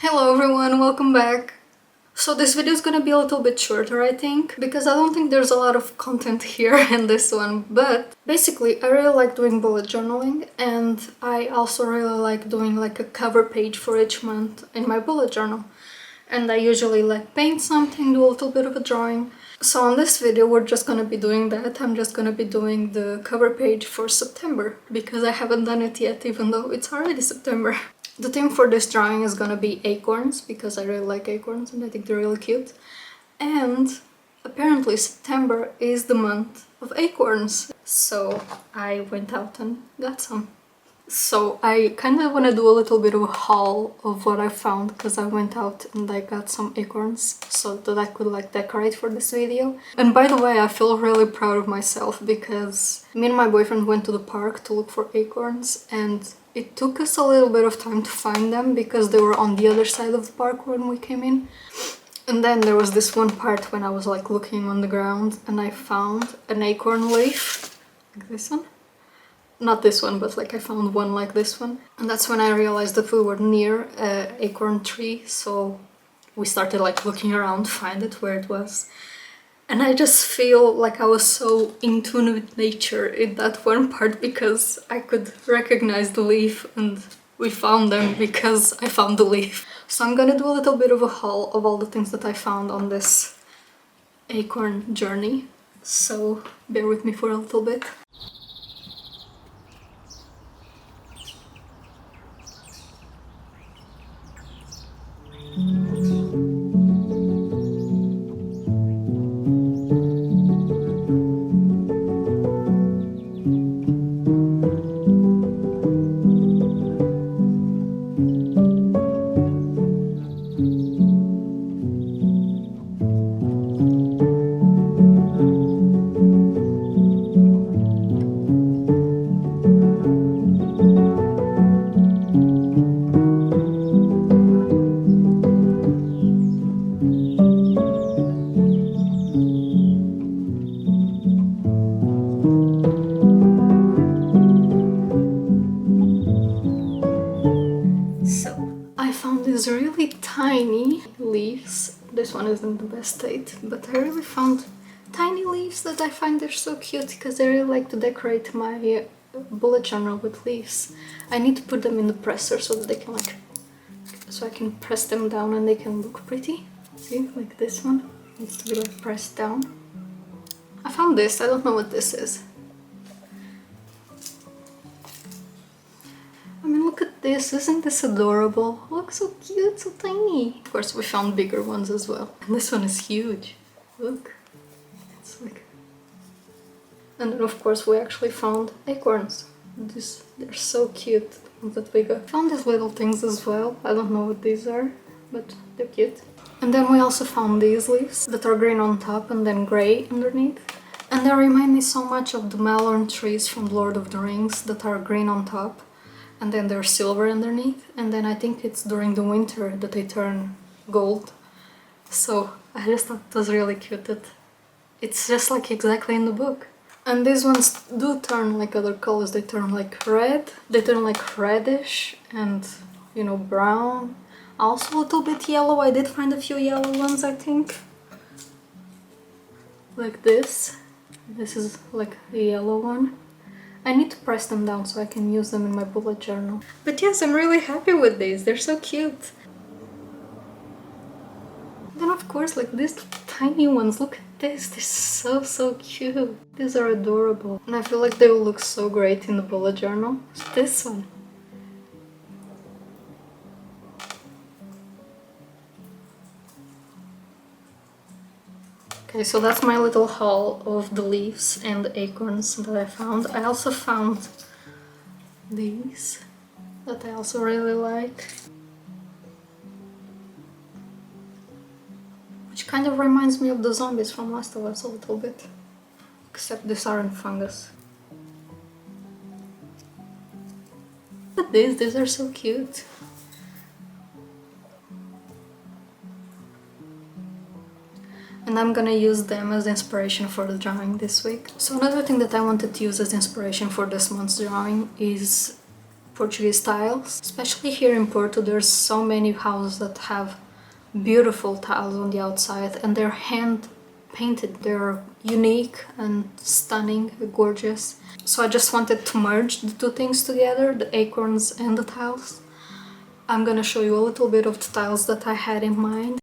Hello everyone, welcome back. So this video is gonna be a little bit shorter, I think, because I don't think there's a lot of content here in this one, but basically I really like doing bullet journaling, and I also really like doing like a cover page for each month in my bullet journal. And I usually like paint something, do a little bit of a drawing. So on this video we're just gonna be doing that. I'm just gonna be doing the cover page for September, because I haven't done it yet, even though it's already September. The theme for this drawing is gonna be acorns, because I really like acorns and I think they're really cute. And apparently September is the month of acorns. So I went out and got some. So I kind of want to do a little bit of a haul of what I found, because I went out and I got some acorns so that I could like decorate for this video. And by the way, I feel really proud of myself, because me and my boyfriend went to the park to look for acorns, and it took us a little bit of time to find them because they were on the other side of the park when we came in. And then there was this one part when I was like looking on the ground and I found an acorn leaf, like this one. Not this one, but like I found one like this one. And that's when I realized that we were near an acorn tree, so we started like looking around to find it, where it was. And I just feel like I was so in tune with nature in that one part, because I could recognize the leaf and we found them because I found the leaf. So I'm gonna do a little bit of a haul of all the things that I found on this acorn journey. So bear with me for a little bit. These really tiny leaves. This one isn't the best state, but I really found tiny leaves that I find they're so cute, because I really like to decorate my bullet journal with leaves. I need to put them in the presser so that they can so I can press them down and they can look pretty. See, like this one needs to be like pressed down. I found this, I don't know what this is. I mean, look at this, isn't this adorable? Look, so cute, so tiny. Of course, we found bigger ones as well. And this one is huge. Look, it's like... And then of course we actually found acorns. They're so cute, the ones that we got. Found these little things as well. I don't know what these are, but they're cute. And then we also found these leaves that are green on top and then grey underneath. And they remind me so much of the malorn trees from Lord of the Rings that are green on top and then they're silver underneath, and then I think it's during the winter that they turn gold. So I just thought it was really cute that it's just like exactly in the book. And these ones do turn like other colors. They turn like red, they turn like reddish and, you know, brown. Also a little bit yellow. I did find a few yellow ones, I think. Like this. This is like a yellow one. I need to press them down so I can use them in my bullet journal. But yes, I'm really happy with these. They're so cute. Then of course, like these tiny ones, look at this. They're so cute. These are adorable. And I feel like they will look so great in the bullet journal. This one. Okay, so that's my little haul of the leaves and the acorns that I found. I also found these that I also really like, which kind of reminds me of the zombies from Last of Us a little bit, except these aren't fungus. Look at these are so cute. And I'm gonna use them as inspiration for the drawing this week. So another thing that I wanted to use as inspiration for this month's drawing is Portuguese tiles. Especially here in Porto, there's so many houses that have beautiful tiles on the outside and they're hand painted. They're unique and stunning, gorgeous. So I just wanted to merge the two things together, the acorns and the tiles. I'm gonna show you a little bit of the tiles that I had in mind.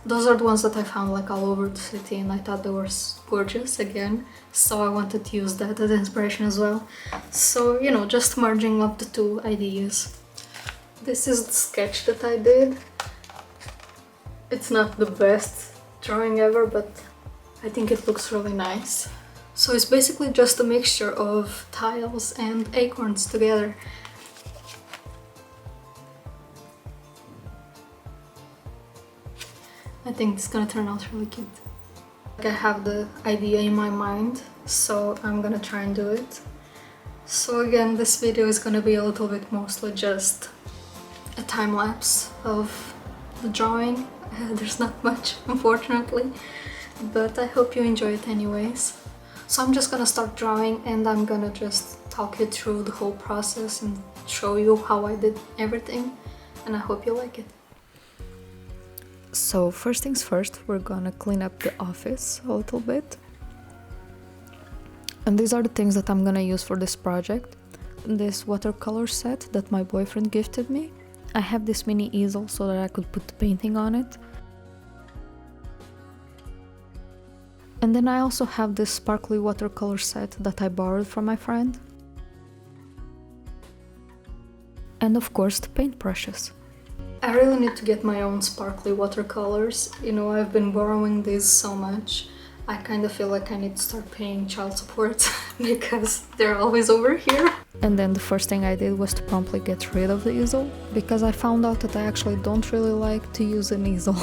Those are the ones that I found like all over the city and I thought they were gorgeous again, so I wanted to use that as inspiration as well. So, you know, just merging up the two ideas. This is the sketch that I did. It's not the best drawing ever, but I think it looks really nice. So it's basically just a mixture of tiles and acorns together. I think it's gonna turn out really cute. I have the idea in my mind, so I'm gonna try and do it. So again, this video is gonna be a little bit mostly just a time lapse of the drawing. There's not much, unfortunately, but I hope you enjoy it anyways. So I'm just gonna start drawing and I'm gonna just talk you through the whole process and show you how I did everything, and I hope you like it. So first things first, we're gonna clean up the office a little bit. And these are the things that I'm gonna use for this project. This watercolor set that my boyfriend gifted me. I have this mini easel so that I could put the painting on it. And then I also have this sparkly watercolor set that I borrowed from my friend. And of course the paintbrushes. I really need to get my own sparkly watercolors. You know, I've been borrowing these so much. I kind of feel like I need to start paying child support because they're always over here. And then the first thing I did was to promptly get rid of the easel because I found out that I actually don't really like to use an easel.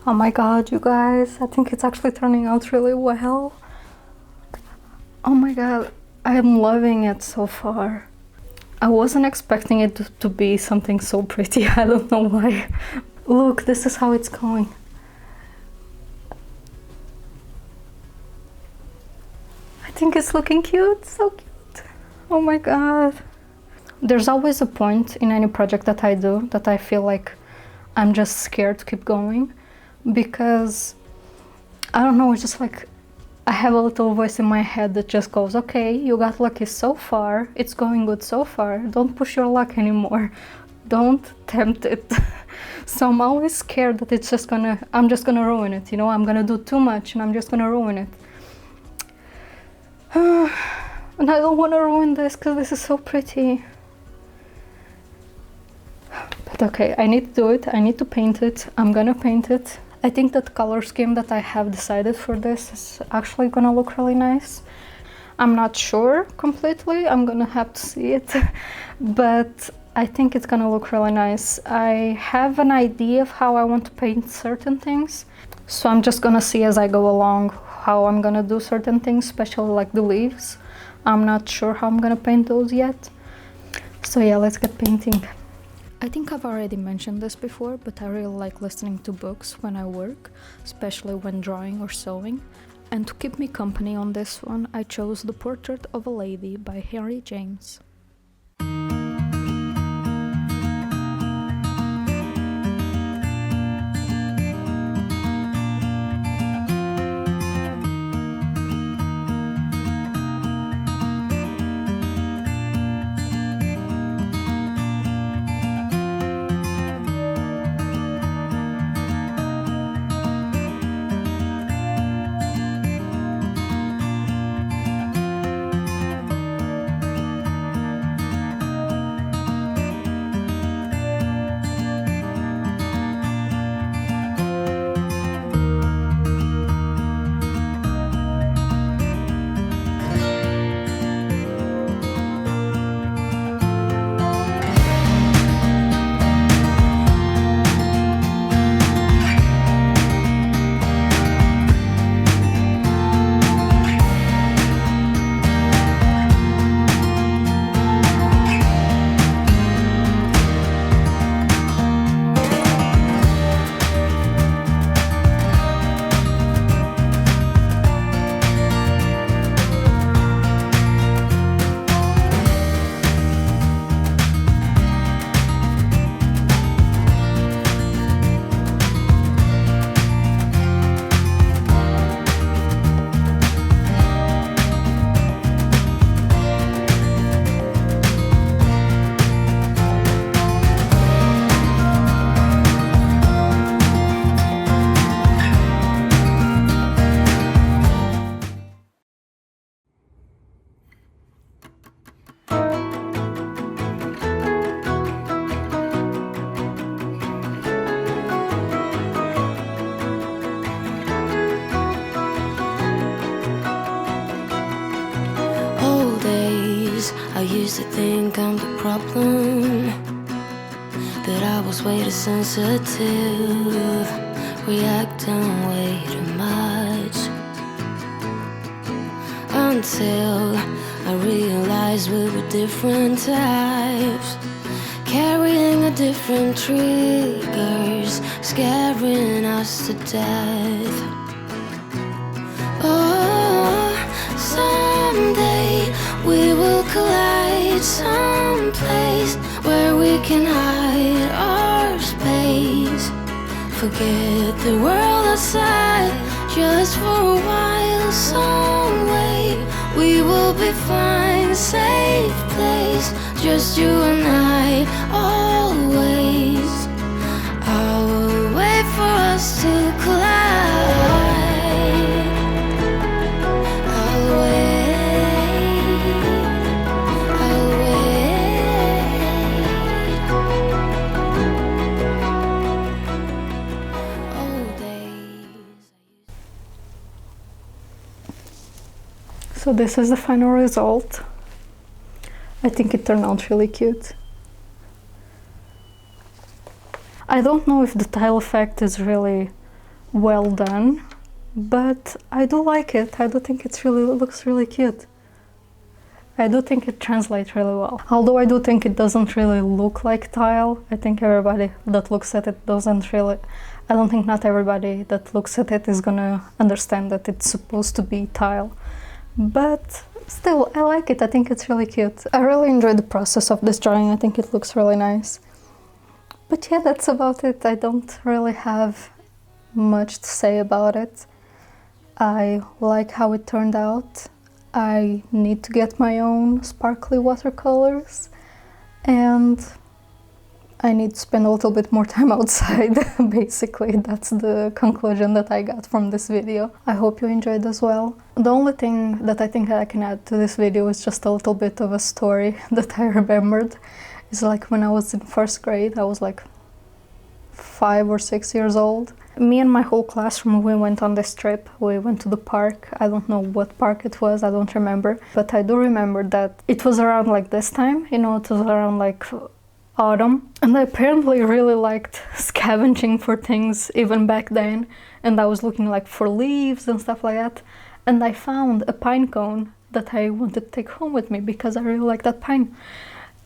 Oh my god, you guys, I think it's actually turning out really well. Oh my god, I am loving it so far. I wasn't expecting it to be something so pretty, I don't know why. Look, this is how it's going. I think it's looking cute, so cute. Oh my god. There's always a point in any project that I do that I feel like I'm just scared to keep going. Because, I don't know, it's just like I have a little voice in my head that just goes, okay, you got lucky so far, it's going good so far, don't push your luck anymore. don't tempt it. So I'm always scared that I'm just gonna ruin it, you know, I'm gonna do too much and I'm just gonna ruin it. And I don't want to ruin this because this is so pretty. But okay, I need to do it. I need to paint it. I'm gonna paint it. I think that color scheme that I have decided for this is actually gonna look really nice. I'm not sure completely. I'm gonna have to see it. But I think it's gonna look really nice. I have an idea of how I want to paint certain things. So I'm just gonna see as I go along how I'm gonna do certain things, especially like the leaves. I'm not sure how I'm gonna paint those yet. So yeah, let's get painting. I think I've already mentioned this before, but I really like listening to books when I work, especially when drawing or sewing. And to keep me company on this one, I chose The Portrait of a Lady by Henry James. I used to think I'm the problem, that I was way too sensitive, reacting way too much, until I realized we were different types, carrying a different triggers, scaring us to death. Oh, someday we will collide someplace where we can hide our space. Forget the world outside, just for a while. Some way we will be fine, safe place, just you and I, always. I will wait for us to collide. I'll wait. So this is the final result. I think it turned out really cute. I don't know if the tile effect is really well done, but I do like it. I do think it looks really cute. I do think it translates really well. Although I do think it doesn't really look like tile. I think everybody that looks at it doesn't really... I don't think not everybody that looks at it is gonna understand that it's supposed to be tile. But still, I like it. I think it's really cute. I really enjoyed the process of this drawing. I think it looks really nice. But yeah, that's about it. I don't really have much to say about it. I like how it turned out. I need to get my own sparkly watercolors. And I need to spend a little bit more time outside. Basically, that's the conclusion that I got from this video. I hope you enjoyed as well. The only thing that I think I can add to this video is just a little bit of a story that I remembered. It's like when I was in first grade, I was like 5 or 6 years old. Me and my whole classroom, we went on this trip. We went to the park. I don't know what park it was, I don't remember. But I do remember that it was around like this time, you know, it was around like autumn. And I apparently really liked scavenging for things even back then. And I was looking like for leaves and stuff like that. And I found a pine cone that I wanted to take home with me because I really like that pine.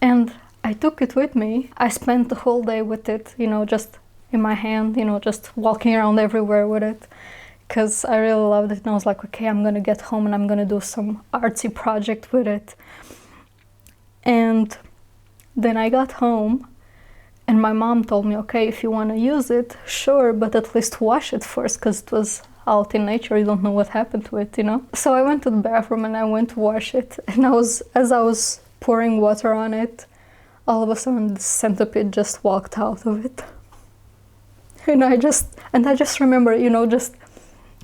And I took it with me. I spent the whole day with it, you know, just in my hand, you know, just walking around everywhere with it because I really loved it. And I was like, okay, I'm gonna get home and I'm gonna do some artsy project with it. And then I got home and my mom told me, okay, if you want to use it, sure, but at least wash it first because it was out in nature, you don't know what happened to it, you know. So I went to the bathroom and I went to wash it, and as I was pouring water on it, all of a sudden the centipede just walked out of it. And I just remember, you know, just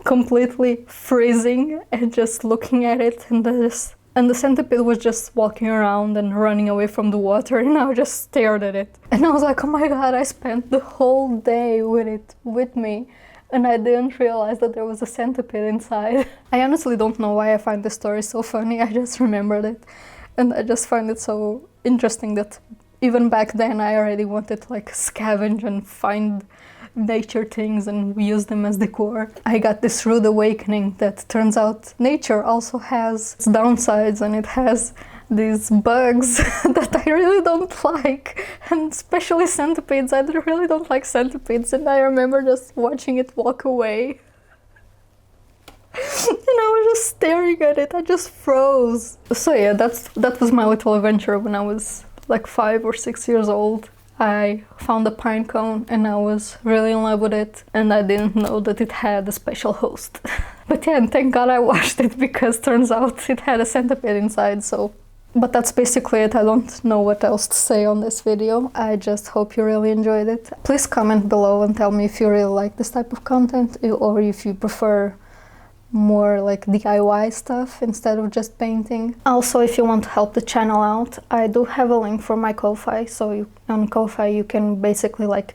completely freezing and just looking at it, and the centipede was just walking around and running away from the water, and I just stared at it. And I was like, oh my god, I spent the whole day with it with me, and I didn't realize that there was a centipede inside. I honestly don't know why I find this story so funny, I just remembered it. And I just find it so interesting that even back then I already wanted to like scavenge and find nature things and use them as decor. I got this rude awakening that turns out nature also has its downsides, and it has these bugs that I really don't like, and especially centipedes. I really don't like centipedes, and I remember just watching it walk away. And I was just staring at it, I just froze. So yeah, that was my little adventure when I was like 5 or 6 years old. I found a pine cone and I was really in love with it, and I didn't know that it had a special host. But yeah, and thank god I washed it because turns out it had a centipede inside, so. But that's basically it. I don't know what else to say on this video. I just hope you really enjoyed it. Please comment below and tell me if you really like this type of content, or if you prefer more like DIY stuff instead of just painting. Also, if you want to help the channel out, I do have a link for my Ko-fi. So on Ko-fi you can basically like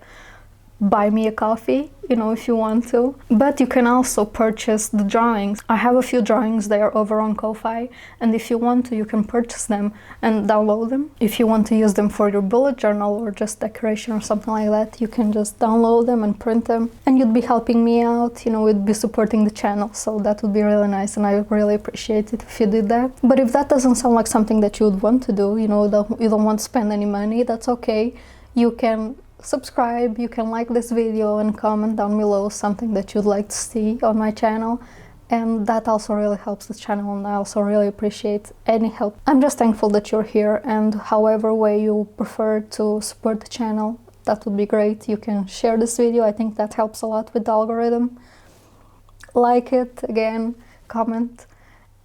buy me a coffee, you know, if you want to. But you can also purchase the drawings. I have a few drawings there over on Ko-fi, and if you want to, you can purchase them and download them. If you want to use them for your bullet journal or just decoration or something like that, you can just download them and print them, and you'd be helping me out, you know, you'd be supporting the channel, so that would be really nice, and I would really appreciate it if you did that. But if that doesn't sound like something that you would want to do, you know, you don't want to spend any money, that's okay. You can subscribe, you can like this video and comment down below something that you'd like to see on my channel, and that also really helps the channel, and I also really appreciate any help. I'm just thankful that you're here, and however way you prefer to support the channel, that would be great. You can share this video, I think that helps a lot with the algorithm. Like it, again, comment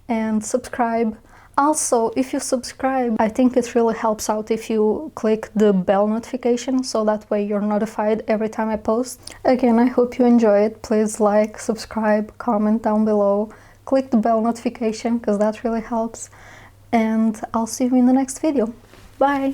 and subscribe. Also, if you subscribe, I think it really helps out if you click the bell notification, so that way you're notified every time I post. Again, I hope you enjoy it. Please like, subscribe, comment down below, click the bell notification because that really helps, and I'll see you in the next video. Bye!